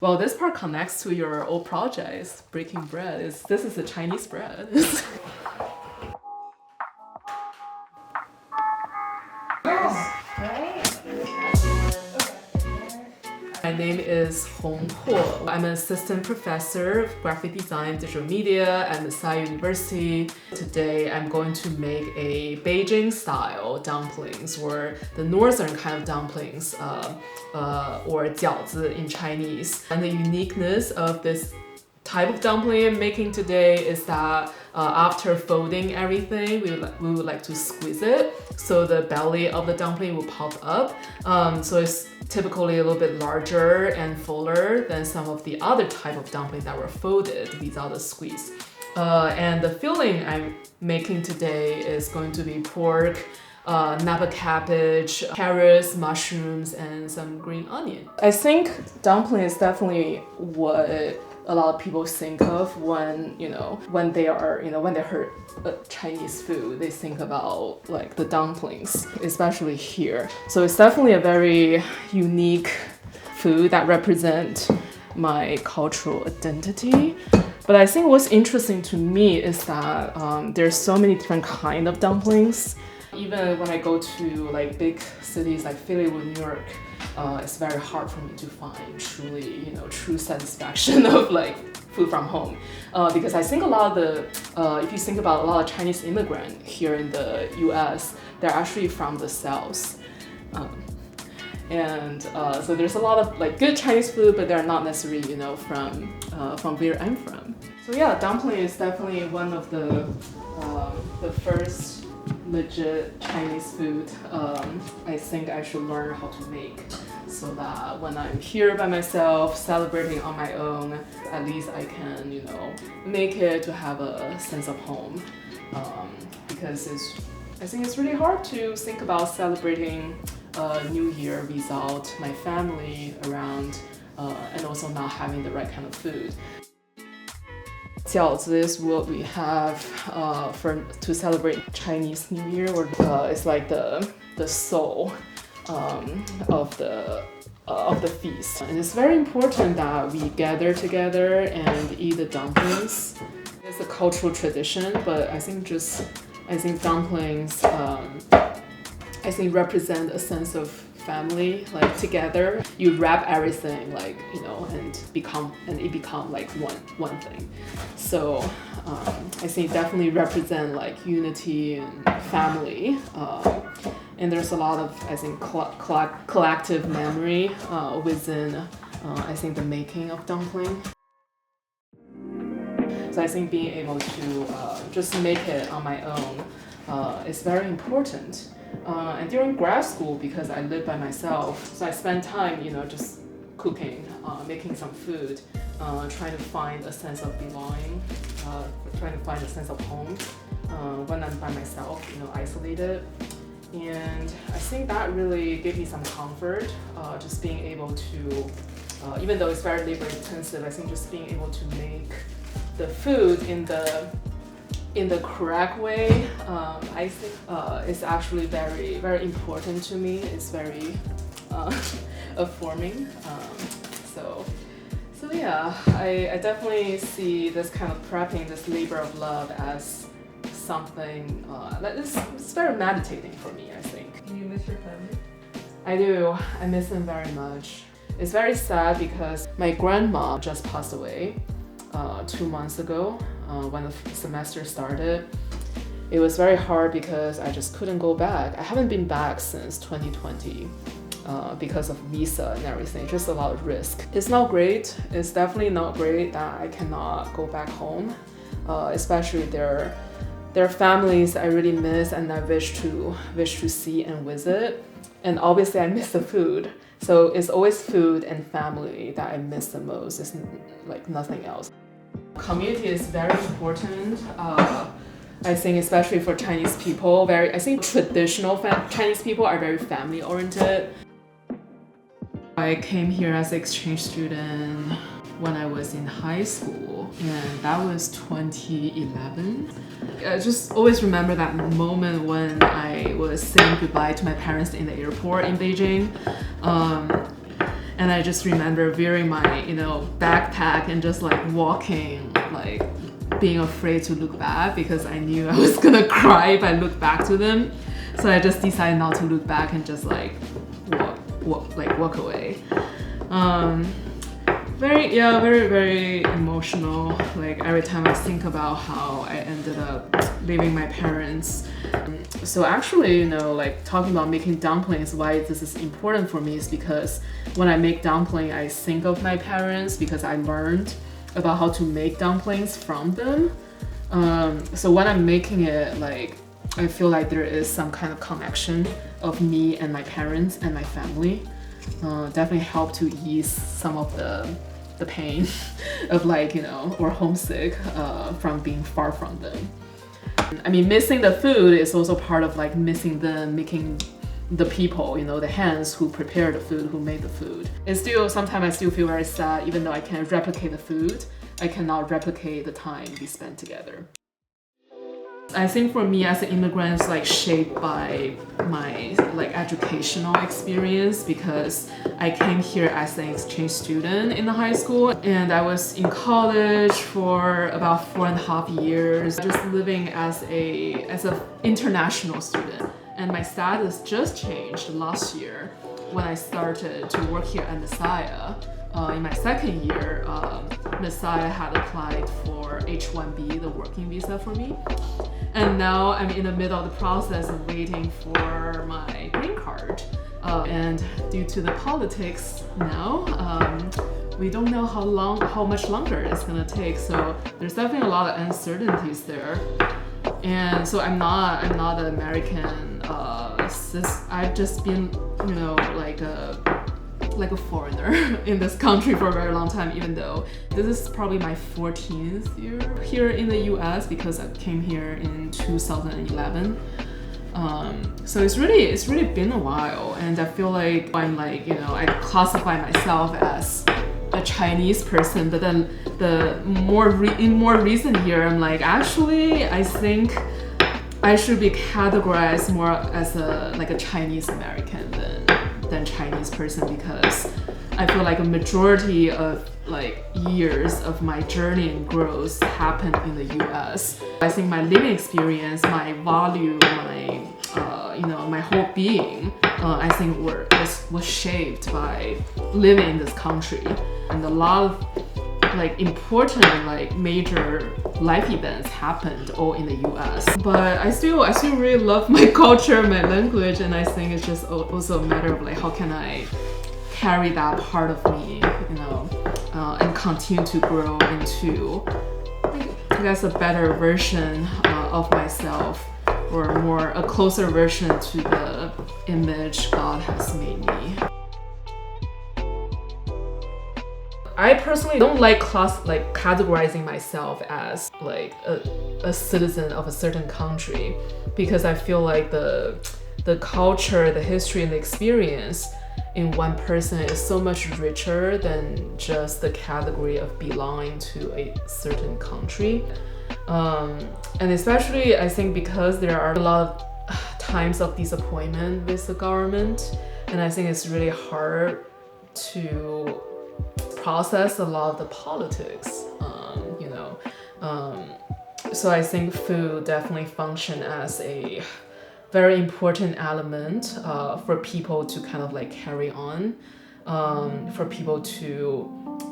Well, this part connects to your old projects, breaking bread. This is a Chinese bread. My name is Hong Huo. I'm an assistant professor of graphic design, digital media at Masai University. Today, I'm going to make a Beijing-style dumplings, or the northern kind of dumplings, or Jiaozi in Chinese. And the uniqueness of this type of dumpling I'm making today is that after folding everything, we would like to squeeze it so the belly of the dumpling will pop up. So it's typically a little bit larger and fuller than some of the other type of dumpling that were folded without a squeeze. And the filling I'm making today is going to be pork, napa cabbage, carrots, mushrooms, and some green onion. I think dumpling is definitely what a lot of people think of when they heard Chinese food, they think about like the dumplings, especially here. So it's definitely a very unique food that represents my cultural identity. But I think what's interesting to me is that there's so many different kind of dumplings. Even when I go to like big cities like Philly or New York, it's very hard for me to find true satisfaction of like food from home, because I think a lot of the if you think about a lot of Chinese immigrants here in the U.S., they're actually from the South, and so there's a lot of like good Chinese food, but they're not necessarily from where I'm from. So yeah, dumpling is definitely one of the first legit Chinese food I think I should learn how to make, so that when I'm here by myself celebrating on my own, at least I can make it to have a sense of home, because I think it's really hard to think about celebrating New Year without my family around, and also not having the right kind of food. Jiaozi is what we have to celebrate Chinese New Year, or it's like the soul of the feast. And it's very important that we gather together and eat the dumplings. It's a cultural tradition, but I think dumplings represent a sense of family, like together. You wrap everything and it become like one thing. So I think definitely represent like unity and family. And there's a lot of collective memory within the making of dumpling. So I think being able to just make it on my own is very important. And during grad school, because I live by myself, so I spend time, just cooking, making some food, trying to find a sense of belonging, trying to find a sense of home when I'm by myself, isolated. And I think that really gave me some comfort, just being able to, even though it's very labor intensive, I think just being able to make the food in the correct way, I think is actually very, very important to me. It's very affirming. So yeah, I definitely see this kind of prepping, this labor of love, as something that it's very meditating for me, I think. Do you miss your family? I do. I miss them very much. It's very sad because my grandma just passed away 2 months ago when the semester started. It was very hard because I just couldn't go back. I haven't been back since 2020 because of visa and everything, just a lot of risk. It's not great. It's definitely not great that I cannot go back home, especially their families I really miss and I wish to see and visit. And obviously I miss the food. So it's always food and family that I miss the most. It's like nothing else. Community is very important. I think especially for Chinese people, I think traditional Chinese people are very family oriented. I came here as an exchange student when I was in high school, and that was 2011. I just always remember that moment when I was saying goodbye to my parents in the airport in Beijing. And I just remember wearing my, backpack and just like walking, like being afraid to look back because I knew I was gonna cry if I looked back to them. So I just decided not to look back and just like walk away. Very, very emotional. Like every time I think about how I ended up leaving my parents. So actually, like talking about making dumplings, why this is important for me is because when I make dumpling, I think of my parents because I learned about how to make dumplings from them. So when I'm making it, like I feel like there is some kind of connection of me and my parents and my family. Definitely help to ease some of the pain of like, or homesick from being far from them. I mean, missing the food is also part of like missing making the people, the hands who prepare the food, who made the food. It's still, sometimes I still feel very sad, even though I can replicate the food, I cannot replicate the time we spent together. I think for me as an immigrant, it's like shaped by my like educational experience because I came here as an exchange student in the high school and I was in college for about 4.5 years, just living as an international student. And my status just changed last year when I started to work here at Messiah. In my second year, Messiah had applied for H-1B, the working visa for me. And now I'm in the middle of the process of waiting for my green card. And due to the politics now, we don't know how much longer it's gonna take. So there's definitely a lot of uncertainties there. And so I'm not an American. I've just been, like a foreigner in this country for a very long time, even though this is probably my 14th year here in the US because I came here in 2011. So it's really been a while, and I feel like I'm like, I classify myself as a Chinese person, but then in more recent year, I'm like, actually, I think I should be categorized more as a Chinese American than Chinese person because I feel like a majority of like years of my journey and growth happened in the US. I think my living experience, my value, my whole being, I think was shaped by living in this country, and a lot of like important like major life events happened all in the US. But I still really love my culture, my language, and I think it's just also a matter of like how can I carry that part of me, and continue to grow into I guess a better version of myself, or a closer version to the image God has made me. I personally don't like categorizing myself as like a citizen of a certain country because I feel like the culture, the history, and the experience in one person is so much richer than just the category of belonging to a certain country. And especially I think because there are a lot of times of disappointment with the government, and I think it's really hard to process a lot of the politics, so I think food definitely function as a very important element for people to kind of like carry on, for people to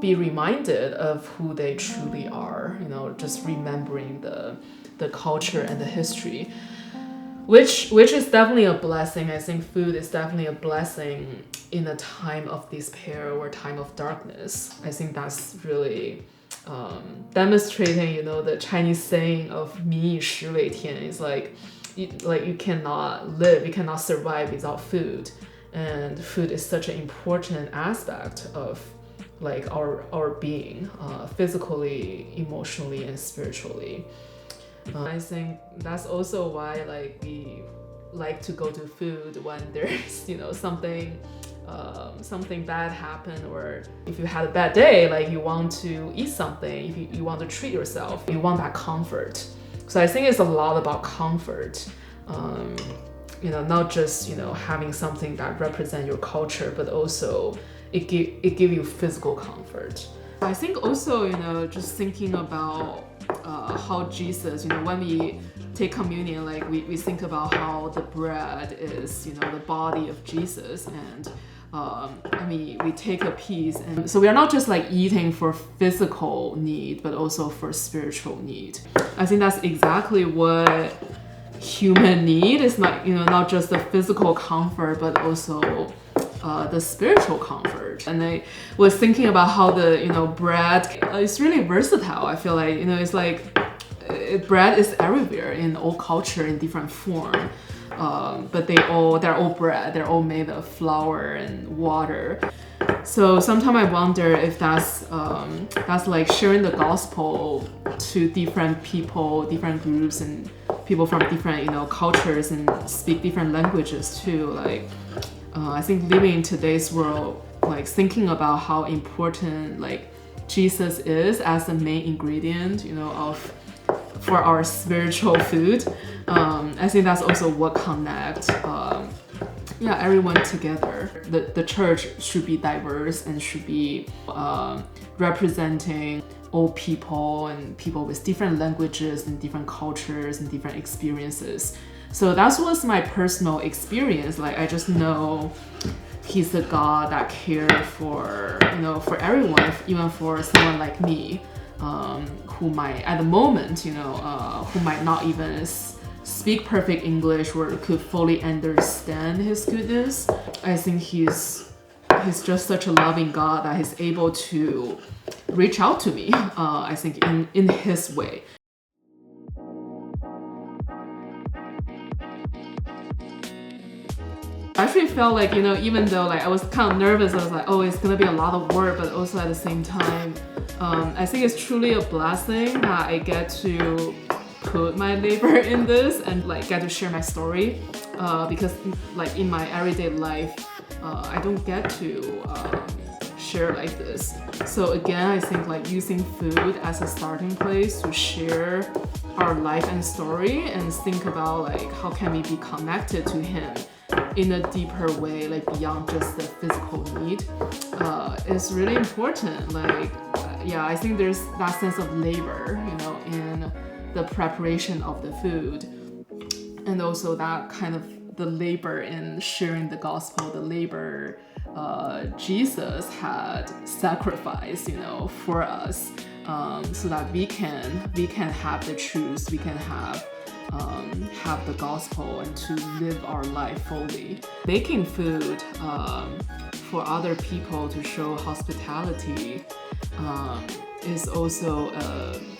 be reminded of who they truly are, just remembering the culture and the history, which is definitely a blessing. I think food is definitely a blessing in a time of despair or time of darkness. I think that's really demonstrating, the Chinese saying of 民以食为天. It's like you cannot live, you cannot survive without food, and food is such an important aspect of like our being, physically, emotionally, and spiritually. I think that's also why like we like to go to food when there's something bad happen, or if you had a bad day, like you want to eat something, if you want to treat yourself, you want that comfort. So I think it's a lot about comfort, not just having something that represents your culture, but also it give you physical comfort. I think also, just thinking about how Jesus, when we take communion, like we think about how the bread is, the body of Jesus, and we take a piece, and so we are not just like eating for physical need, but also for spiritual need. I think that's exactly what human need is, like, not just the physical comfort, but also the spiritual comfort. And I was thinking about how the bread is really versatile. I feel like it's like bread is everywhere in all culture in different form, but they're all bread. They're all made of flour and water. So sometimes I wonder if that's like sharing the gospel to different people, different groups, and people from different cultures and speak different languages too. Like I think living in today's world, like thinking about how important like Jesus is as the main ingredient, for our spiritual food. I think that's also what connects everyone together. The church should be diverse and should be representing all people and people with different languages and different cultures and different experiences. So that was my personal experience. Like I just know he's the God that cares for everyone, even for someone like me, who might at the moment who might not even speak perfect English or could fully understand his goodness. I think he's just such a loving God that he's able to reach out to me, I think in his way. I actually felt like, even though like I was kind of nervous, I was like, oh, it's gonna be a lot of work, but also at the same time, I think it's truly a blessing that I get to put my labor in this and like get to share my story, because like in my everyday life, I don't get to share like this. So again, I think like using food as a starting place to share our life and story and think about like how can we be connected to him in a deeper way, like beyond just the physical need, is really important. Like, I think there's that sense of labor, in the preparation of the food, and also that kind of the labor in sharing the gospel, the labor Jesus had sacrificed, for us, so that we can have the truth, we can have the gospel and to live our life fully. Making food for other people to show hospitality is also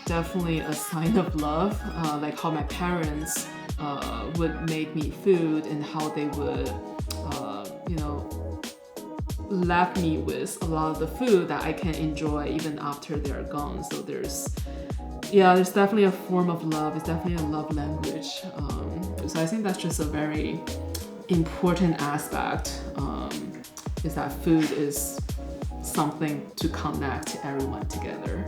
definitely a sign of love, like how my parents would make me food and how they would left me with a lot of the food that I can enjoy even after they're gone. So there's definitely a form of love. It's definitely a love language. So I think that's just a very important aspect, is that food is something to connect everyone together.